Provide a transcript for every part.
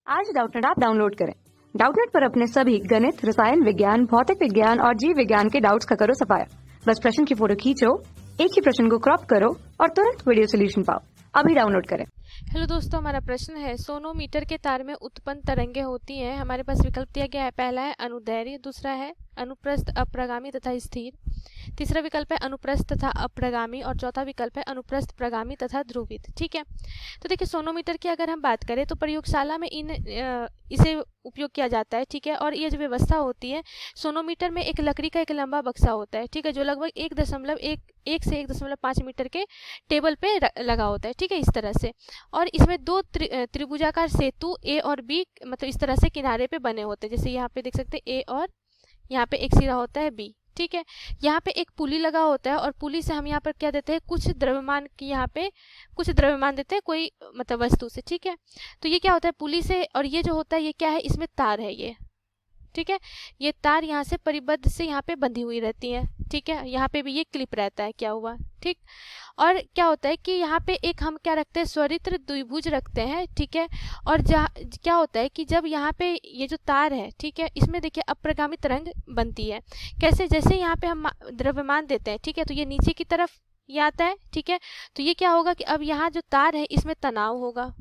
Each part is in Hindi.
आज डाउटनेट ऐप डाउनलोड करें। डाउटनेट पर अपने सभी गणित, रसायन विज्ञान, भौतिक विज्ञान और जीव विज्ञान के डाउट्स का करो सफाया। बस प्रश्न की फोटो खींचो, एक ही प्रश्न को क्रॉप करो और तुरंत वीडियो सोल्यूशन पाओ। अभी डाउनलोड करें। हेलो दोस्तों, हमारा प्रश्न है सोनोमीटर के तार में उत्पन्न तरंगें होती हैं। हमारे पास विकल्प दिया गया है। पहला है अनुदैर्ध्य, दूसरा है अनुप्रस्थ, अप्रगामी तथा स्थिर, तीसरा विकल्प है अनुप्रस्थ तथा अप्रगामी और चौथा विकल्प है अनुप्रस्थ, प्रगामी तथा ध्रुवित। ठीक है, तो देखिए सोनोमीटर की अगर हम बात करें तो प्रयोगशाला में इसे उपयोग किया जाता है। ठीक है, और ये जो व्यवस्था होती है, सोनोमीटर में एक लकड़ी का एक लंबा बक्सा होता है। ठीक है, जो लगभग 1 से 1.5 मीटर के टेबल पे लगा होता है। ठीक है, इस तरह से, और इसमें दो त्रिभुजाकार सेतु ए और बी मतलब इस तरह से किनारे पे बने होते हैं। जैसे यहाँ पे देख सकते हैं ए और यहाँ पे एक सिरा होता है बी। ठीक है, यहाँ पे एक पुली लगा होता है और पुली से हम यहाँ पर क्या देते हैं, कुछ द्रव्यमान की यहाँ पे कुछ द्रव्यमान देते हैं कोई मतलब वस्तु से। ठीक है, तो ये क्या होता है पुली से, और ये जो होता है ये क्या है, इसमें तार है ये। ठीक है, ये तार यहाँ से परिबद्ध से यहाँ पे बंधी हुई रहती है। ठीक है, यहाँ पे भी ये क्लिप रहता है क्या हुआ। ठीक, और क्या होता है कि यहाँ पे एक हम क्या रखते हैं, स्वरित्र द्विभुज रखते हैं। ठीक है, और क्या होता है कि जब यहाँ पे ये जो तार है, ठीक है, इसमें देखिए अप्रगामी तरंग बनती है। कैसे, जैसे यहाँ पे हम द्रव्यमान देते हैं, ठीक है, तो ये नीचे की तरफ ये आता है। ठीक है, तो ये क्या होगा कि अब यहाँ जो तार है इसमें तनाव होगा।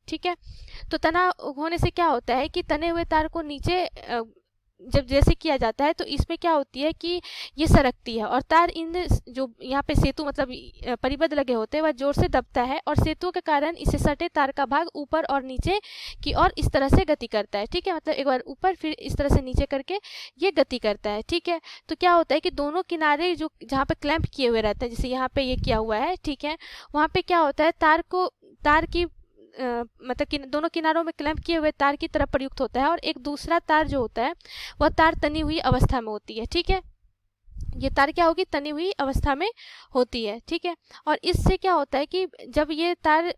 ठीक है, तो तनाव होने से क्या होता है कि तने हुए तार को नीचे जब जैसे किया जाता है तो इसमें क्या होती है कि ये सरकती है, और तार इन जो यहाँ पे सेतु मतलब परिबद्ध लगे होते हैं वह जोर से दबता है, और सेतु के कारण इसे सटे तार का भाग ऊपर और नीचे की ओर इस तरह से गति करता है। ठीक है, मतलब एक बार ऊपर फिर इस तरह से नीचे करके ये गति करता है। ठीक है, तो क्या होता है कि दोनों किनारे जो जहाँ पे क्लैंप किए हुए रहते हैं, जैसे यहाँ पे ये किया हुआ है, ठीक है, वहाँ पे क्या होता है तार की मतलब दोनों किनारों में क्लैंप किए हुए तार की तरफ प्रयुक्त होता है, और एक दूसरा तार जो होता है वह तार तनी हुई अवस्था में होती है। ठीक है, ये तार क्या होगी, तनी हुई अवस्था में होती है। ठीक है, और इससे क्या होता है कि जब ये तार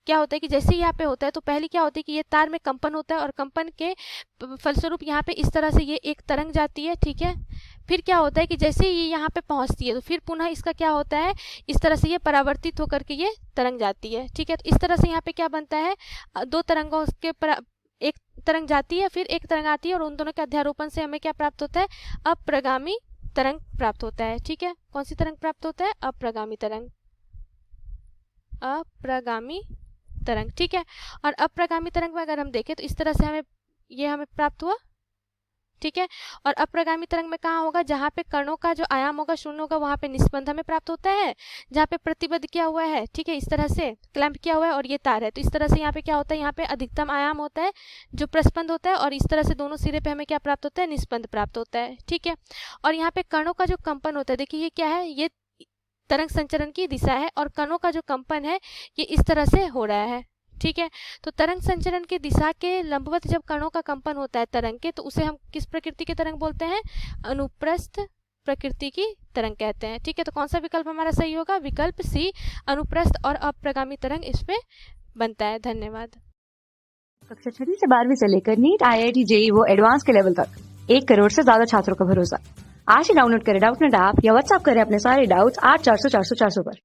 क्या होता है कि जैसे यहाँ पे होता है तो पहले क्या होता है कि ये तार में कंपन होता है, और कंपन के फलस्वरूप यहाँ पे इस तरह से ये एक तरंग जाती है। ठीक है, फिर क्या होता है कि जैसे ये यहाँ पे पहुँचती है तो फिर पुनः इसका क्या होता है, इस तरह से ये परावर्तित होकर के ये तरंग जाती है। ठीक है, तो इस तरह से यहाँ पे क्या बनता है, दो तरंगों के एक तरंग जाती है फिर एक तरंग आती है, और उन दोनों के अध्यारोपण से हमें क्या प्राप्त होता है, अप्रगामी तरंग प्राप्त होता है। ठीक है, कौन सी तरंग प्राप्त होता है, अप्रगामी तरंग, अप्रगामी तरंग। ठीक है, और अप्रगामी तरंग में अगर हम देखें तो इस तरह से हमें प्राप्त हुआ। ठीक है, और अप्रगामी तरंग में कहाँ होगा, जहाँ पे कणों का जो आयाम होगा शून्य होगा वहां पे निस्पंद हमें प्राप्त होता है, जहाँ पे प्रतिबद्ध किया हुआ है। ठीक है, इस तरह से क्लैंप किया हुआ है और ये तार है, तो इस तरह से यहाँ पे क्या होता है, यहाँ पे अधिकतम आयाम होता है जो प्रस्पंद होता है, और इस तरह से दोनों सिरे पे हमें क्या प्राप्त होता है, निस्पंद प्राप्त होता है। ठीक है, और यहाँ पे कणों का जो कंपन होता है, देखिए ये क्या है, ये तरंग संचरण की दिशा है, और कणों का जो कंपन है ये इस तरह से हो रहा है। ठीक है, तो तरंग संचरण की दिशा के लंबवत जब कणों का कंपन होता है तरंग के, तो उसे हम किस प्रकृति के तरंग बोलते हैं, अनुप्रस्थ प्रकृति की तरंग कहते हैं। ठीक है, तो कौन सा विकल्प हमारा सही होगा, विकल्प सी, अनुप्रस्थ और अप्रगामी तरंग इस पे बनता है। धन्यवाद। कक्षा 6 से 12वीं से लेकर नीट, IIT, JEE वो एडवांस के लेवल तक 1 करोड़ से ज्यादा छात्रों का भरोसा। आज ही डाउनलोड करें डाउटनेट ऐप या व्हाट्सएप करें अपने सारे डाउट्स 8400 400 400 पर।